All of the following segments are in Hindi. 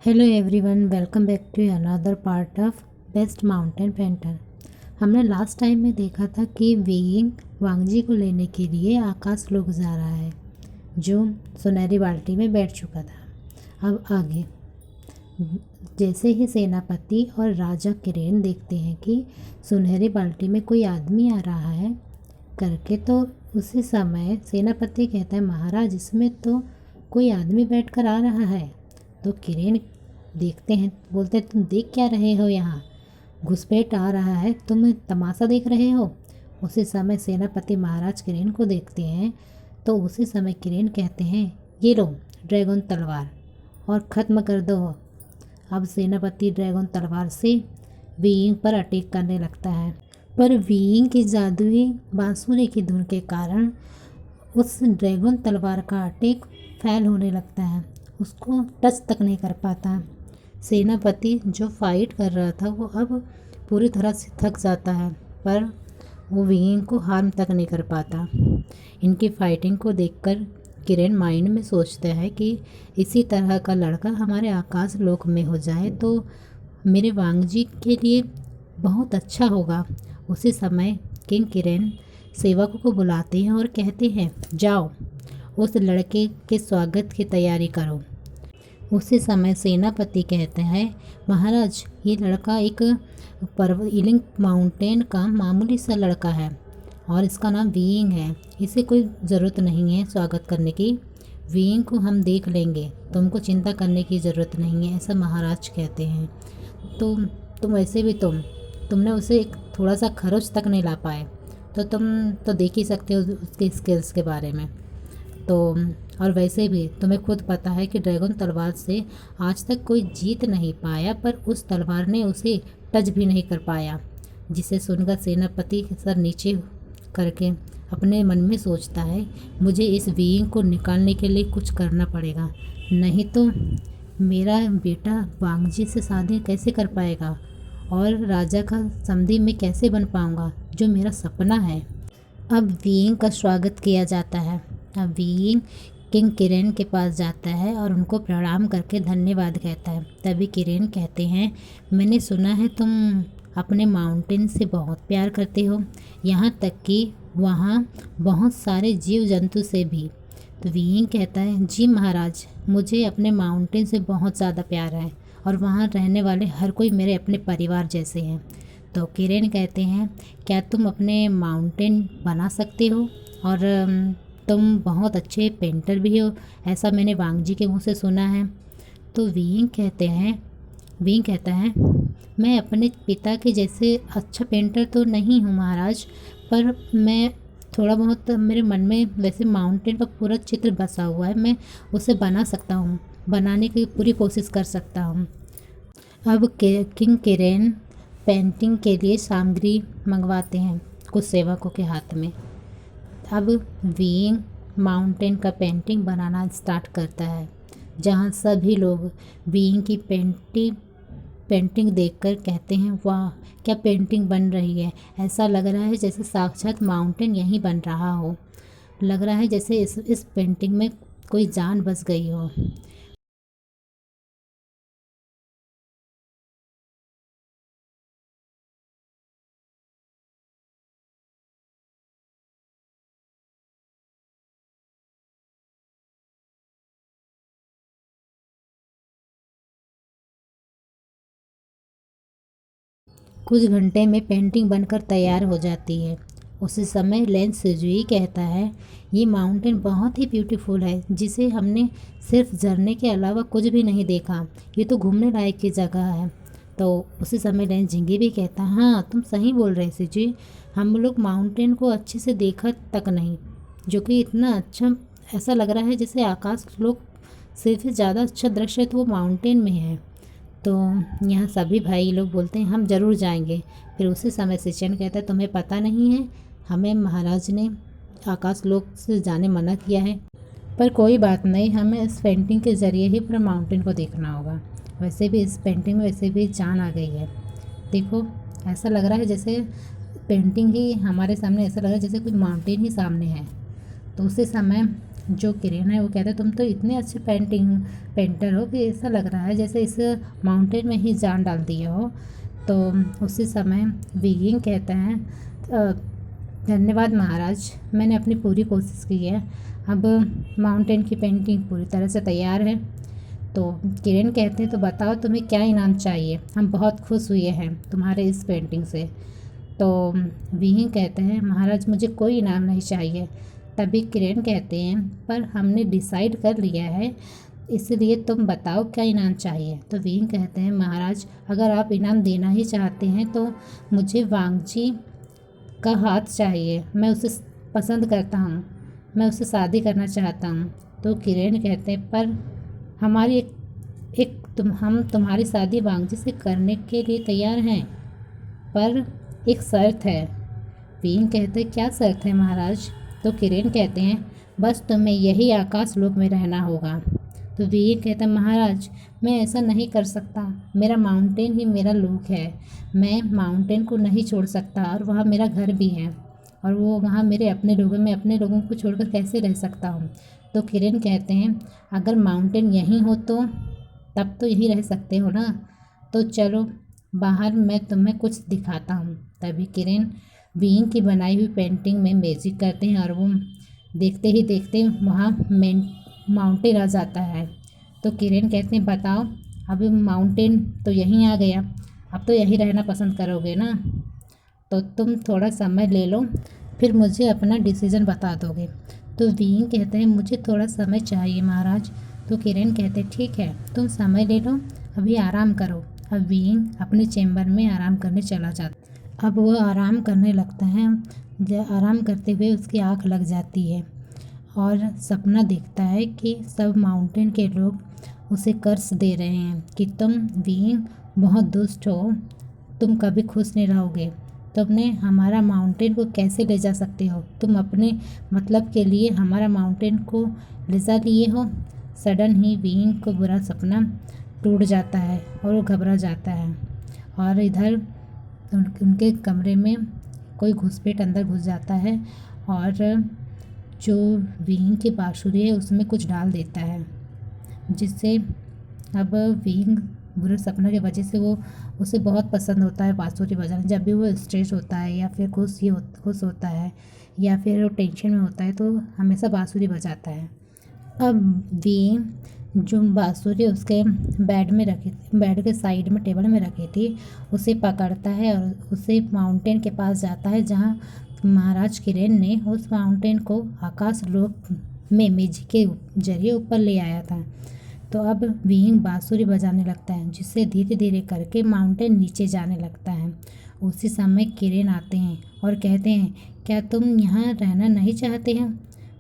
Hello everyone, welcome back to another part of best mountain painter. हमने लास्ट टाइम में देखा था कि वीइंग वांगजी को लेने के लिए आकाश लोक जा रहा है, जो सुनहरी बाल्टी में बैठ चुका था। अब आगे जैसे ही सेनापति और राजा किरेन देखते हैं कि सुनहरी बाल्टी में कोई आदमी आ रहा है करके, तो उसी समय सेनापति कहता है, महाराज इसमें तो कोई आदमी बैठकर आ रहा है। तो किरेन देखते हैं, बोलते हैं, तुम देख क्या रहे हो, यहाँ घुसपैठ आ रहा है, तुम तमाशा देख रहे हो। उसी समय सेनापति महाराज किरेन को देखते हैं, तो उसी समय किरेन कहते हैं, ये लो ड्रैगन तलवार और ख़त्म कर दो। अब सेनापति ड्रैगन तलवार से वीइंग पर अटैक करने लगता है, पर वीइंग की जादुई बांसुरी की धुन के कारण उस ड्रैगन तलवार का अटैक फेल होने लगता है, उसको टच तक नहीं कर पाता। सेनापति जो फाइट कर रहा था वो अब पूरी तरह से थक जाता है, पर वो वीइंग को हार्म तक नहीं कर पाता। इनकी फाइटिंग को देखकर किरेन माइंड में सोचता है कि इसी तरह का लड़का हमारे आकाश लोक में हो जाए तो मेरे वांगजी के लिए बहुत अच्छा होगा। उसी समय किंग किरेन सेवकों को बुलाते हैं और कहते हैं, जाओ उस लड़के के स्वागत की तैयारी करो। उसी समय सेनापति कहते हैं, महाराज ये लड़का एक इलिंग माउंटेन का मामूली सा लड़का है और इसका नाम वीइंग है, इसे कोई ज़रूरत नहीं है स्वागत करने की। वीइंग को हम देख लेंगे, तुमको चिंता करने की ज़रूरत नहीं है, ऐसा महाराज कहते हैं। तो तुम वैसे भी तुमने उसे एक थोड़ा सा खरोच तक नहीं ला पाए, तो तुम तो देख ही सकते हो उसके स्किल्स के बारे में। तो और वैसे भी तुम्हें खुद पता है कि ड्रैगन तलवार से आज तक कोई जीत नहीं पाया, पर उस तलवार ने उसे टच भी नहीं कर पाया। जिसे सुनकर सेनापति सर नीचे करके अपने मन में सोचता है, मुझे इस वीइंग को निकालने के लिए कुछ करना पड़ेगा, नहीं तो मेरा बेटा वांगजी से शादी कैसे कर पाएगा और राजा का समधी में कैसे बन पाऊँगा, जो मेरा सपना है। अब वीइंग का स्वागत किया जाता है। अब वीइंग किंग किरेन के पास जाता है और उनको प्रणाम करके धन्यवाद कहता है। तभी किरेन कहते हैं, मैंने सुना है तुम अपने माउंटेन से बहुत प्यार करते हो, यहाँ तक कि वहाँ बहुत सारे जीव जंतु से भी। तो वीइंग कहता है, जी महाराज, मुझे अपने माउंटेन से बहुत ज़्यादा प्यार है और वहाँ रहने वाले हर कोई मेरे अपने परिवार जैसे हैं। तो किरेन कहते हैं, क्या तुम अपने माउंटेन बना सकते हो और तुम बहुत अच्छे पेंटर भी हो, ऐसा मैंने वांगजी के मुंह से सुना है। तो वीइंग कहता है, मैं अपने पिता के जैसे अच्छा पेंटर तो नहीं हूँ महाराज, पर मैं थोड़ा बहुत मेरे मन में वैसे माउंटेन का पूरा चित्र बसा हुआ है, मैं उसे बना सकता हूँ, बनाने की पूरी कोशिश कर सकता हूँ। अब किंग किरेन पेंटिंग के लिए सामग्री मंगवाते हैं कुछ सेवकों के हाथ में। अब वीइंग माउंटेन का पेंटिंग बनाना स्टार्ट करता है, जहाँ सभी लोग वीइंग की पेंटिंग देखकर कहते हैं, वाह क्या पेंटिंग बन रही है, ऐसा लग रहा है जैसे साक्षात माउंटेन यहीं बन रहा हो, लग रहा है जैसे इस पेंटिंग में कोई जान बस गई हो। कुछ घंटे में पेंटिंग बनकर तैयार हो जाती है। उसी समय लेन सिजुई कहता है, ये माउंटेन बहुत ही ब्यूटीफुल है, जिसे हमने सिर्फ झरने के अलावा कुछ भी नहीं देखा, ये तो घूमने लायक की जगह है। तो उसी समय लेन झिंगी भी कहता है, हाँ तुम सही बोल रहे सिजुई, हम लोग माउंटेन को अच्छे से देखा तक नहीं, जो कि इतना अच्छा ऐसा लग रहा है जैसे आकाश लोग सिर्फ ज़्यादा अच्छा दृश्य तो वो माउंटेन में है। तो यहाँ सभी भाई लोग बोलते हैं, हम ज़रूर जाएंगे। फिर उसी समय सिचन कहता है, तुम्हें पता नहीं है, हमें महाराज ने आकाश लोक से जाने मना किया है, पर कोई बात नहीं, हमें इस पेंटिंग के ज़रिए ही पूरा माउंटेन को देखना होगा। वैसे भी इस पेंटिंग में वैसे भी जान आ गई है, देखो ऐसा लग रहा है जैसे पेंटिंग ही हमारे सामने, ऐसा लग रहा है जैसे कोई माउंटेन ही सामने है। तो उसी समय जो किरण है वो कहता है तुम तो इतने अच्छे पेंटर हो कि ऐसा लग रहा है जैसे इस माउंटेन में ही जान डाल दिए हो। तो उसी समय विंग कहता है धन्यवाद महाराज, मैंने अपनी पूरी कोशिश की है, अब माउंटेन की पेंटिंग पूरी तरह से तैयार है। तो किरण कहते हैं तो बताओ तुम्हें क्या इनाम चाहिए, हम बहुत खुश हुए हैं तुम्हारे इस पेंटिंग से। तो विंग कहते हैं महाराज मुझे कोई इनाम नहीं चाहिए। तभी किरण कहते हैं पर हमने डिसाइड कर लिया है, इसलिए तुम बताओ क्या इनाम चाहिए। तो विंग कहते हैं महाराज अगर आप इनाम देना ही चाहते हैं तो मुझे वांगजी का हाथ चाहिए, मैं उसे पसंद करता हूँ, मैं उससे शादी करना चाहता हूँ। तो किरण कहते हैं पर हमारी हम तुम्हारी शादी वांगजी से करने के लिए तैयार हैं, पर एक शर्त है। विंग कहते हैं क्या शर्त है महाराज। तो किरण कहते हैं बस तुम्हें यही आकाश लोक में रहना होगा। तो विंग कहता है महाराज मैं ऐसा नहीं कर सकता, मेरा माउंटेन ही मेरा लोक है, मैं माउंटेन को नहीं छोड़ सकता और वहाँ मेरा घर भी है और वो वहाँ मेरे अपने लोगों में अपने लोगों को छोड़कर कैसे रह सकता हूँ। तो किरण कहते हैं अगर माउंटेन यहीं हो तो तब तो यहीं रह सकते हो ना, तो चलो बाहर मैं तुम्हें कुछ दिखाता हूँ। तभी किरण विंग की बनाई हुई पेंटिंग में मैजिक करते हैं और वो देखते ही देखते वहाँ माउंटेन आ जाता है। तो किरण कहते हैं बताओ अभी माउंटेन तो यहीं आ गया, अब तो यहीं रहना पसंद करोगे ना, तो तुम थोड़ा समय ले लो फिर मुझे अपना डिसीज़न बता दोगे। तो विंग कहते हैं मुझे थोड़ा समय चाहिए महाराज। तो किरण कहते हैं ठीक है तुम समय ले लो, अभी आराम करो। अब विंग अपने चैम्बर में आराम करने चला जाता। अब वो आराम करने लगता है, आराम करते हुए उसकी आँख लग जाती है और सपना देखता है कि सब माउंटेन के लोग उसे कर्ज दे रहे हैं कि तुम विंग बहुत दुष्ट हो, तुम कभी खुश नहीं रहोगे, तुमने हमारा माउंटेन को कैसे ले जा सकते हो, तुम अपने मतलब के लिए हमारा माउंटेन को ले जा लिए हो। सडन ही विंग को बुरा सपना टूट जाता है और वो घबरा जाता है और इधर उनके कमरे में कोई घुसपैठ अंदर घुस जाता है और जो विंग की बांसुरी है उसमें कुछ डाल देता है, जिससे अब विंग बुरे सपने की वजह से वो उसे बहुत पसंद होता है बांसुरी बजाना। जब भी वो स्ट्रेस होता है या फिर खुश होता है या फिर वो टेंशन में होता है तो हमेशा बांसुरी बजाता है। अब विंग जो बांसुरी उसके बेड के साइड में टेबल में रखी थी उसे पकड़ता है और उसे माउंटेन के पास जाता है जहाँ महाराज किरण ने उस माउंटेन को आकाश लोक में मैजिक के जरिए ऊपर ले आया था। तो अब विंग बांसुरी बजाने लगता है जिससे धीरे धीरे करके माउंटेन नीचे जाने लगता है। उसी समय किरण आते हैं और कहते हैं क्या तुम यहाँ रहना नहीं चाहते हैं,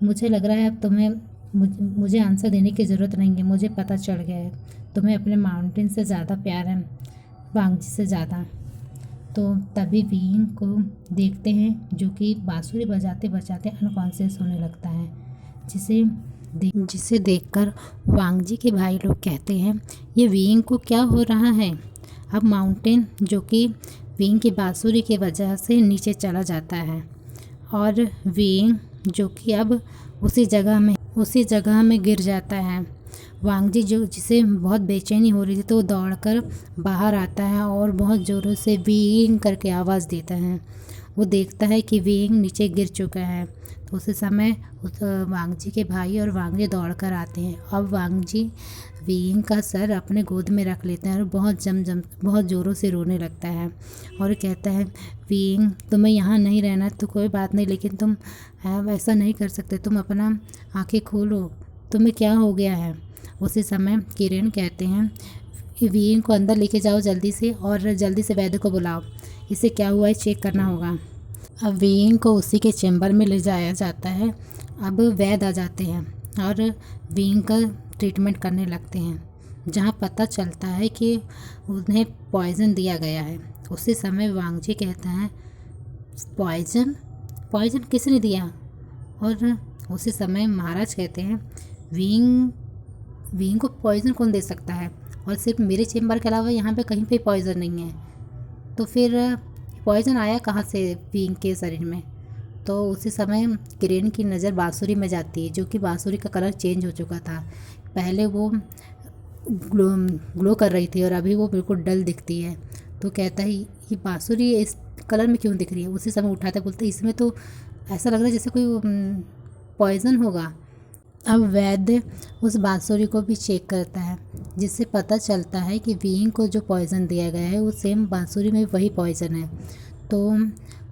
मुझे लग रहा है अब तुम्हें मुझे आंसर देने की ज़रूरत नहीं है, मुझे पता चल गया है तुम्हें अपने माउंटेन से ज़्यादा प्यार है, वांगजी से ज़्यादा। तो तभी विंग को देखते हैं जो कि बांसुरी बजाते बजाते अनकॉन्शियस होने लगता है, जिसे देखकर वांगजी के भाई लोग कहते हैं ये विंग को क्या हो रहा है। अब माउंटेन जो कि विंग की बांसुरी की वजह से नीचे चला जाता है और विंग जो कि अब उसी जगह में गिर जाता है। वांगजी जिसे बहुत बेचैनी हो रही थी तो वो दौड़कर बाहर आता है और बहुत ज़ोरों से विंग करके आवाज़ देता है। वो देखता है कि विंग नीचे गिर चुका है। तो उसी समय वांगजी के भाई और वांगजी दौड़ कर आते हैं। अब वांगजी विंग का सर अपने गोद में रख लेता है और बहुत ज़ोरों से रोने लगता है और कहता है विंग तुम्हें यहाँ नहीं रहना तो कोई बात नहीं, लेकिन तुम ऐसा नहीं कर सकते, तुम अपना आंखें खोलो, तुम्हें क्या हो गया है। उसी समय किरण कहते हैं विंग को अंदर लेके जाओ जल्दी से और जल्दी से वैद्य को बुलाओ, इसे क्या हुआ है चेक करना होगा। अब विंग को उसी के चैम्बर में ले जाया जाता है। अब वैद्य आ जाते हैं और विंग का ट्रीटमेंट करने लगते हैं, जहाँ पता चलता है कि उन्हें पॉइज़न दिया गया है। उसी समय वांगजी कहता है पॉइज़न किसने दिया। और उसी समय महाराज कहते हैं विंग को पॉइज़न कौन दे सकता है, और सिर्फ मेरे चैम्बर के अलावा यहाँ पे कहीं पे पॉइज़न नहीं है, तो फिर पॉइज़न आया कहाँ से विंग के शरीर में। तो उसी समय किरण की नज़र बांसुरी में जाती है, जो कि बांसुरी का कलर चेंज हो चुका था। पहले वो ग्लो ग्लो कर रही थी और अभी वो बिल्कुल डल दिखती है। तो कहता है ये बांसुरी इस कलर में क्यों दिख रही है। उसी समय उठाता बोलता है इसमें तो ऐसा लग रहा है जैसे कोई पॉइज़न होगा। अब वैद्य उस बांसुरी को भी चेक करता है, जिससे पता चलता है कि वीइंग को जो पॉइज़न दिया गया है वो सेम बांसुरी में वही पॉइज़न है। तो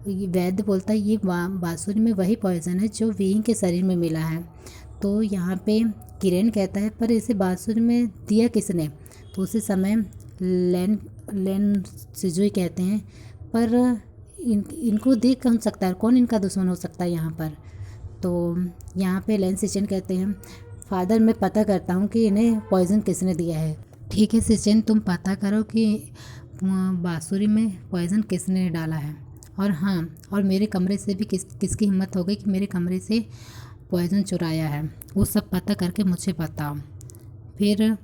वैद्य बोलता है ये बांसुरी में वही पॉइज़न है जो वीइंग के शरीर में मिला है। तो यहाँ पे किरण कहता है पर इसे बांसुरी में दिया किसने। तो उसी समय लेन लेन सिजुई कहते हैं पर इनको देख कौन सकता है, कौन इनका दुश्मन हो सकता है यहाँ पर। तो यहाँ पे लेन सिचन कहते हैं फादर मैं पता करता हूँ कि इन्हें पॉइज़न किसने दिया है। ठीक है सिचन तुम पता करो कि बांसुरी में पॉइज़न किसने डाला है। और हाँ, और मेरे कमरे से भी किसकी हिम्मत हो गई कि मेरे कमरे से पॉइज़न चुराया है, वो सब पता करके मुझे बताओ। फिर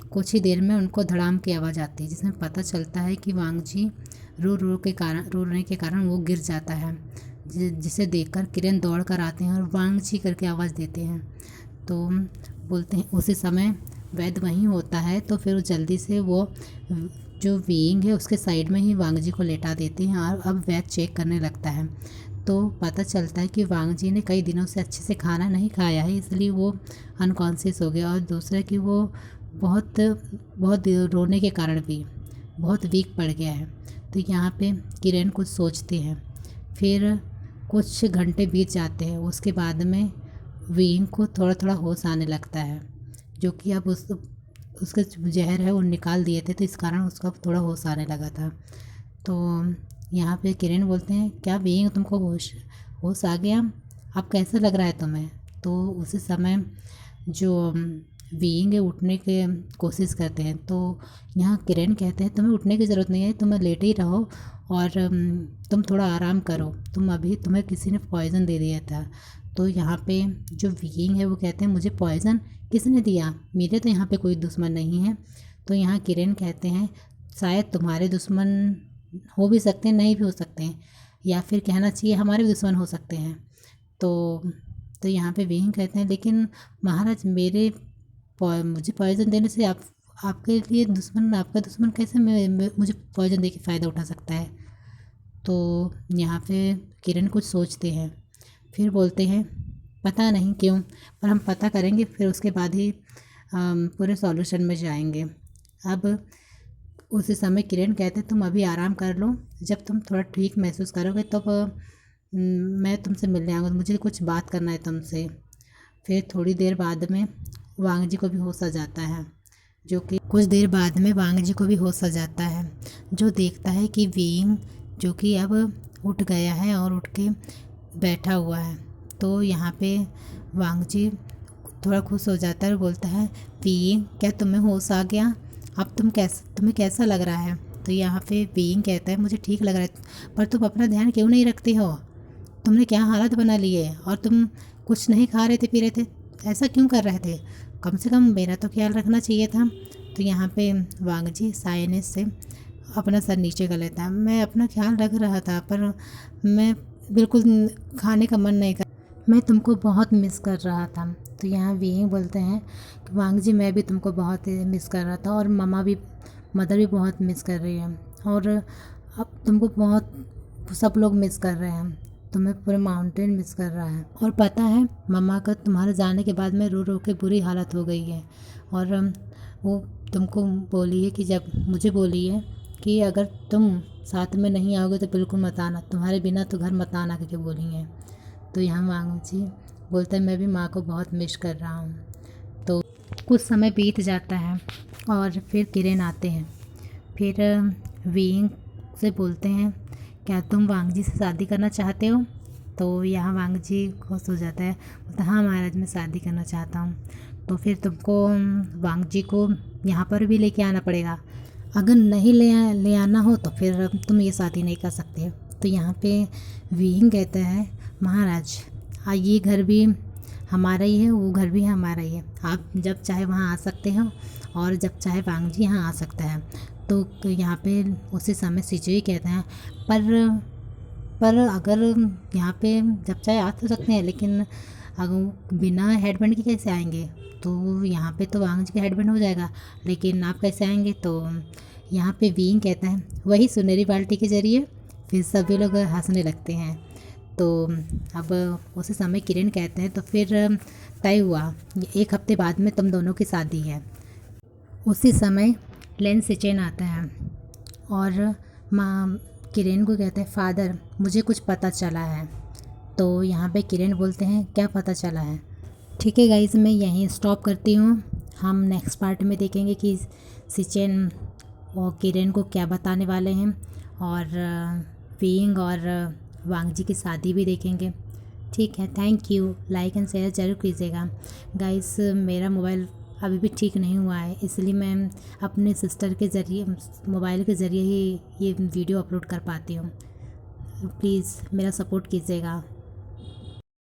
कुछ ही देर में उनको धड़ाम की आवाज़ आती है, जिसमें पता चलता है कि वांगजी रोने के कारण वो गिर जाता है, जिसे देखकर किरण दौड़ कर आते हैं और वांगजी करके आवाज़ देते हैं। तो बोलते हैं उसी समय वैद्य वहीं होता है, तो फिर जल्दी से वो जो वीइंग है उसके साइड में ही वांगजी को लेटा देते हैं और अब वैद्य चेक करने लगता है। तो पता चलता है कि वांगजी ने कई दिनों से अच्छे से खाना नहीं खाया है, इसलिए वो अनकॉन्शियस हो गया। और दूसरा कि वो बहुत बहुत रोने के कारण भी बहुत वीक पड़ गया है। तो यहाँ पे किरण कुछ सोचते हैं। फिर कुछ घंटे बीत जाते हैं, उसके बाद में वीइंग को थोड़ा थोड़ा होश आने लगता है, जो कि अब उसका जहर है वो निकाल दिए थे, तो इस कारण उसका थोड़ा होश आने लगा था। तो यहाँ पे किरण बोलते हैं क्या वीइंग तुमको होश आ गया, अब कैसा लग रहा है तुम्हें। तो उसी समय जो वीइंग है उठने के कोशिश करते हैं। तो यहाँ किरण कहते हैं तुम्हें उठने की ज़रूरत नहीं है, तुम लेटे ही रहो और तुम थोड़ा आराम करो, तुम्हें किसी ने पॉइज़न दे दिया था। तो यहाँ पे जो वीइंग है वो कहते हैं मुझे पॉइज़न किसने दिया, मेरे तो यहाँ पे कोई दुश्मन नहीं है। तो यहाँ किरण कहते हैं शायद तुम्हारे दुश्मन हो भी सकते हैं, नहीं भी हो सकते हैं, या फिर कहना चाहिए हमारे भी दुश्मन हो सकते हैं। तो यहाँ पे वीइंग कहते हैं लेकिन महाराज मुझे पॉइज़न देने से आपके लिए आपका दुश्मन कैसे मुझे पॉइज़न दे के फ़ायदा उठा सकता है। तो यहाँ पे किरण कुछ सोचते हैं, फिर बोलते हैं पता नहीं क्यों, पर हम पता करेंगे, फिर उसके बाद ही पूरे सॉल्यूशन में जाएंगे। अब उसी समय किरण कहते तुम अभी आराम कर लो, जब तुम थोड़ा ठीक महसूस करोगे तब मैं तुमसे मिलने आऊँगा, मुझे कुछ बात करना है तुमसे। फिर थोड़ी देर बाद में वांगजी को भी होश आ जाता है, जो कि कुछ देर बाद में वांगजी को भी होश आ जाता है, जो देखता है कि वीइंग जो कि अब उठ गया है और उठ के बैठा हुआ है। तो यहाँ पे वांगजी थोड़ा खुश हो जाता है और बोलता है वीइंग क्या तुम्हें होश आ गया, अब तुम्हें कैसा लग रहा है। तो यहाँ पे वीइंग कहता है मुझे ठीक लग रहा है, पर तुम अपना ध्यान क्यों नहीं रखते हो, तुमने क्या हालत बना ली है, और तुम कुछ नहीं खा रहे थे पी रहे थे, ऐसा क्यों कर रहे थे, कम से कम मेरा तो ख्याल रखना चाहिए था। तो यहाँ पे वांगजी साइनेस से अपना सर नीचे कर लेता है, मैं अपना ख्याल रख रहा था पर मैं बिल्कुल खाने का मन नहीं कर, मैं तुमको बहुत मिस कर रहा था। तो यहाँ वीइंग बोलते हैं कि वांगजी मैं भी तुमको बहुत मिस कर रहा था और मदर भी बहुत मिस कर रही है, और अब तुमको बहुत सब लोग मिस कर रहे हैं, तुम्हें पूरे माउंटेन मिस कर रहा है। और पता है मम्मा का तुम्हारे जाने के बाद में रो रो के बुरी हालत हो गई है, और वो तुमको बोली है कि जब मुझे बोली है कि अगर तुम साथ में नहीं आओगे तो बिल्कुल मत आना, तुम्हारे बिना तो घर मत आना करके बोली है। तो यहाँ वांगजी बोलता है मैं भी माँ को बहुत मिस कर रहा हूँ। तो कुछ समय बीत जाता है और फिर किरण आते हैं, फिर वीइंग से बोलते हैं क्या तुम वांगजी से शादी करना चाहते हो। तो यहाँ वांगजी खुश हो जाता है, बोलता हाँ महाराज मैं शादी करना चाहता हूँ। तो फिर तुमको वांगजी को यहाँ पर भी लेके आना पड़ेगा, अगर नहीं ले आना हो तो फिर तुम ये शादी नहीं कर सकते। तो यहाँ पे वीइंग कहता है महाराज ये घर भी हमारा ही है, वो घर भी हमारा ही है, आप जब चाहे वहाँ आ सकते हो और जब चाहे वांगजी यहाँ आ सकता है। तो यहाँ पे उसी समय सिजुई कहते हैं पर पर अगर यहाँ पे जब चाहे आ तो सकते हैं, लेकिन अगर बिना हेडबैंड के कैसे आएंगे? तो यहाँ पे तो वांग जी का हेडबैंड हो जाएगा, लेकिन आप कैसे आएंगे? तो यहाँ पे वीइंग कहता है वही सुनहरी बाल्टी के ज़रिए। फिर सभी लोग हंसने लगते हैं। तो अब उसी समय किरण कहते हैं तो फिर तय हुआ 1 हफ्ते बाद में तुम दोनों की शादी है। उसी समय लेन सिचेन आता है और माँ किरण को कहते हैं फादर मुझे कुछ पता चला है। तो यहाँ पे किरण बोलते हैं क्या पता चला है? ठीक है गाइज, मैं यहीं स्टॉप करती हूँ। हम नेक्स्ट पार्ट में देखेंगे कि सिचेन और किरण को क्या बताने वाले हैं, और वीइंग और वांग जी की शादी भी देखेंगे। ठीक है, thank you. Like and share ज़रूर कीजिएगा गाइस। मेरा मोबाइल अभी भी ठीक नहीं हुआ है, इसलिए मैं अपने सिस्टर के ज़रिए मोबाइल के ज़रिए ही ये वीडियो अपलोड कर पाती हूँ। प्लीज़ मेरा सपोर्ट कीजिएगा।